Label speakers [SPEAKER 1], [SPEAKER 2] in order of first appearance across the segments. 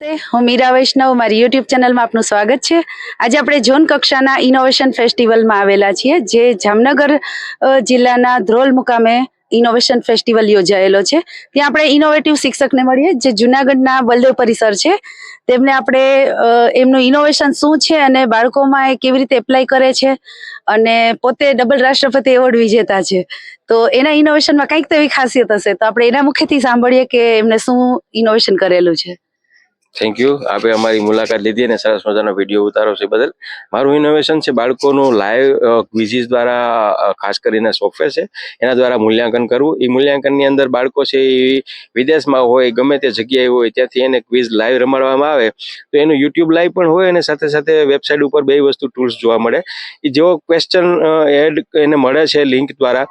[SPEAKER 1] હું મીરા વૈષ્ણવ, મારી યુટ્યુબ ચેનલમાં આપનું સ્વાગત છે. આજે આપણે ઝોન કક્ષાના ઇનોવેશન ફેસ્ટિવલમાં આવેલા છીએ, જે જામનગર જિલ્લાના ધ્રોલ મુકામે ઇનોવેશન ફેસ્ટિવલ યોજાયેલો છે. ત્યાં આપણે ઇનોવેટિવ શિક્ષકને મળીએ, જે જુનાગઢના બલદેવ પરિસર છે. તેમને આપણે એમનું ઇનોવેશન શું છે અને બાળકોમાં એ કેવી રીતે એપ્લાય કરે છે, અને પોતે ડબલ રાષ્ટ્રપતિ એવોર્ડ વિજેતા છે. તો એના ઇનોવેશનમાં કંઈક તો એવી ખાસિયત હશે, તો આપણે એના મુખેથી સાંભળીએ કે એમને શું ઇનોવેશન કરેલું છે.
[SPEAKER 2] Thank you. આપે અમારી મુલાકાત લીધી અને સરસ મજાનો વિડીયો ઉતારો છે બદલ. મારું ઇનોવેશન છે બાળકોનું લાઈવ ક્વિઝિસ દ્વારા, ખાસ કરીને સોફ્ટવેર છે એના દ્વારા મૂલ્યાંકન કરવું. એ મૂલ્યાંકનની અંદર બાળકો છે એ વિદેશમાં હોય, ગમે તે જગ્યાએ હોય, ત્યાંથી એને ક્વિઝ લાઈવ રમાડવામાં આવે તો એનું યુટ્યુબ લાઈવ પણ હોય અને સાથે સાથે વેબસાઇટ ઉપર બે વસ્તુ ટૂલ્સ જોવા મળે. એ જેવો ક્વેશ્ચન એડ એને મળે છે લિંક દ્વારા,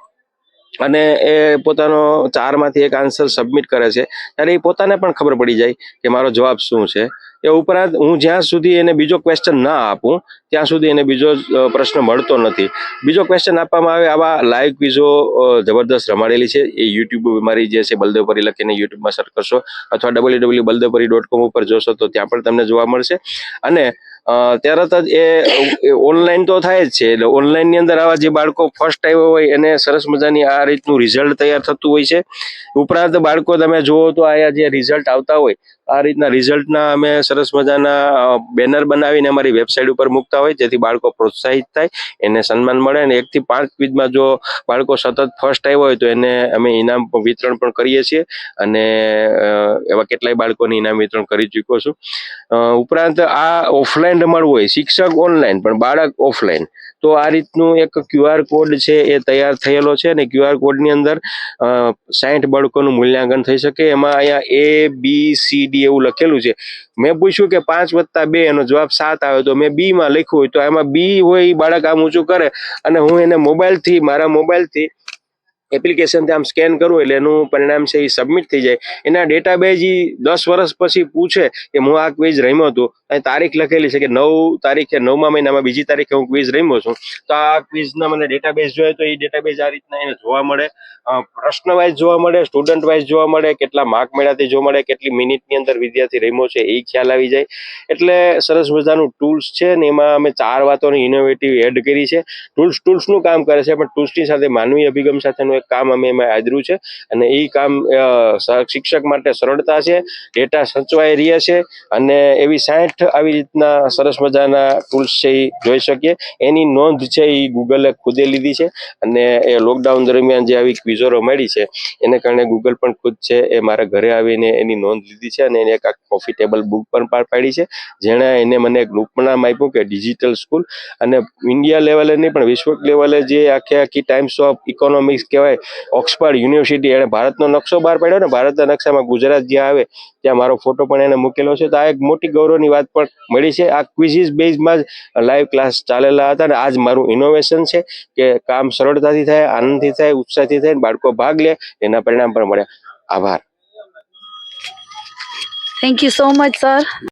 [SPEAKER 2] અને એ પોતાનો 4 માંથી એક આન્સર સબમિટ કરે છે, ત્યારે એ પોતાને પણ ખબર પડી જાય કે મારો જવાબ શું છે. એ ઉપરાંત હું જ્યાં સુધી એને બીજો ક્વેશ્ચન ના આપું ત્યાં સુધી એને બીજો પ્રશ્ન મળતો નથી. બીજો ક્વેશ્ચન આપવામાં આવે. આવા લાઈવ ક્વિઝો જબરદસ્ત રમાડેલી છે. એ યુટ્યુબ મારી જે છે બલદેવપરી લખીને યુટ્યુબમાં સર્ચ કરશો, અથવા www.baldevpuri.com ઉપર જોશો તો ત્યાં પણ તમને જોવા મળશે. અને તરત જ એ ઓનલાઈન તો થાય જ છે. એટલે ઓનલાઈનની અંદર આવા જે બાળકો ફર્સ્ટ આવ્યો હોય એને સરસ મજાની આ રીતનું રિઝલ્ટ તૈયાર થતું હોય છે. ઉપરાંત બાળકો તમે જુઓ તો અહીંયા જે રિઝલ્ટ આવતા હોય, આ રીતના રિઝલ્ટના અમે સરસ મજાના બેનર બનાવીને અમારી વેબસાઇટ ઉપર મૂકતા હોય, જેથી બાળકો પ્રોત્સાહિત થાય, એને સન્માન મળે. અને 1 થી 5 ક્વિઝમાં જો બાળકો સતત ફર્સ્ટ આવ્યો હોય તો એને અમે ઇનામ વિતરણ પણ કરીએ છીએ, અને એવા કેટલાય બાળકોને ઇનામ વિતરણ કરી ચૂક્યો છું. ઉપરાંત આ ઓફલાઈન રમાડવું હોય, શિક્ષક ઓનલાઈન પણ બાળક ઓફલાઈન, તો આ રીતનું એક QR કોડ છે એ તૈયાર થયેલો છે. અને QR કોડની અંદર 60 બાળકોનું મૂલ્યાંકન થઈ શકે. એમાં અહીંયા ABCD એવું લખેલું છે. મેં પૂછ્યું કે 5 + 2 એનો જવાબ 7 આવે, તો મેં B માં લખ્યું હોય, તો એમાં B હોય એ બાળક આમ ઊંચું કરે અને હું એને મારા મોબાઈલથી એપ્લિકેશનથી આમ સ્કેન કરું એટલે એનું પરિણામ છે એ સબમિટ થઈ જાય. એના ડેટાબેઝ 10 વર્ષ પછી પૂછે કે હું આ ક્વિઝ રમ્યો હતો, અહીં તારીખ લખેલી છે કે 9 તારીખે 9મા મહિનામાં 2જી તારીખે હું ક્વિઝ રમ્યો છું, તો આ ક્વિઝના મને ડેટાબેઝ જોઈએ તો એ ડેટાબેઝ આ રીતના એને જોવા મળે. પ્રશ્ન વાઇઝ જોવા મળે, સ્ટુડન્ટ વાઇઝ જોવા મળે, કેટલા માર્ક મળ્યા તે જોવા મળે, કેટલી મિનિટની અંદર વિદ્યાર્થી રમ્યો છે એ ખ્યાલ આવી જાય. એટલે સરસ મજાનું ટૂલ્સ છે ને એમાં અમે 4 વાતોની ઇનોવેટિવ એડ કરી છે. ટૂલ્સનું કામ કરે છે, પણ ટૂલ્સની સાથે માનવી અભિગમ સાથેનું એક કામ અમે એમાં આદર્યું છે. અને એ કામ શિક્ષક માટે સરળતા છે, ડેટા સચવાઈ રહે છે, અને એવી 60 આવી રીતના સરસ મજાના ટૂલ્સ છે એ જોઈ શકીએ. એની નોંધ છે એ ગૂગલે ખુદે લીધી છે. અને એ લોકડાઉન દરમિયાન જે આવી ક્વિઝો રમાડી છે એને કારણે ગૂગલ પણ ખુદ છે એ મારા ઘરે આવીને એની નોંધ લીધી છે, અને એને એક કોફી ટેબલ બુક પણ પાર પાડી છે, જેણે એને મને એક નામ આપ્યું કે ડિજિટલ સ્કૂલ. અને ઇન્ડિયા લેવલે નહીં પણ વિશ્વ લેવલે જે આખી ટાઈમ્સ ઓફ ઇકોનોમિક્સ કહેવાય, ઓક્સફર્ડ યુનિવર્સિટી, એણે ભારતનો નકશો બહાર પાડ્યો ને, ભારતના નકશામાં ગુજરાત જ્યાં આવે ત્યાં મારો ફોટો પણ એને મૂકેલો છે. તો આ એક મોટી ગૌરવની વાત પણ મળી છે. આ ક્વિઝિસ બેઝમાં જ લાઈવ ક્લાસ ચાલેલા હતા, અને આજ મારું ઇનોવેશન છે કે કામ સરળતાથી થાય, આનંદથી થાય, ઉત્સાહથી થાય, બાળકો ભાગ લે, એના પરિણામ પણ મળ્યા. આભાર.
[SPEAKER 1] Thank you so much sir.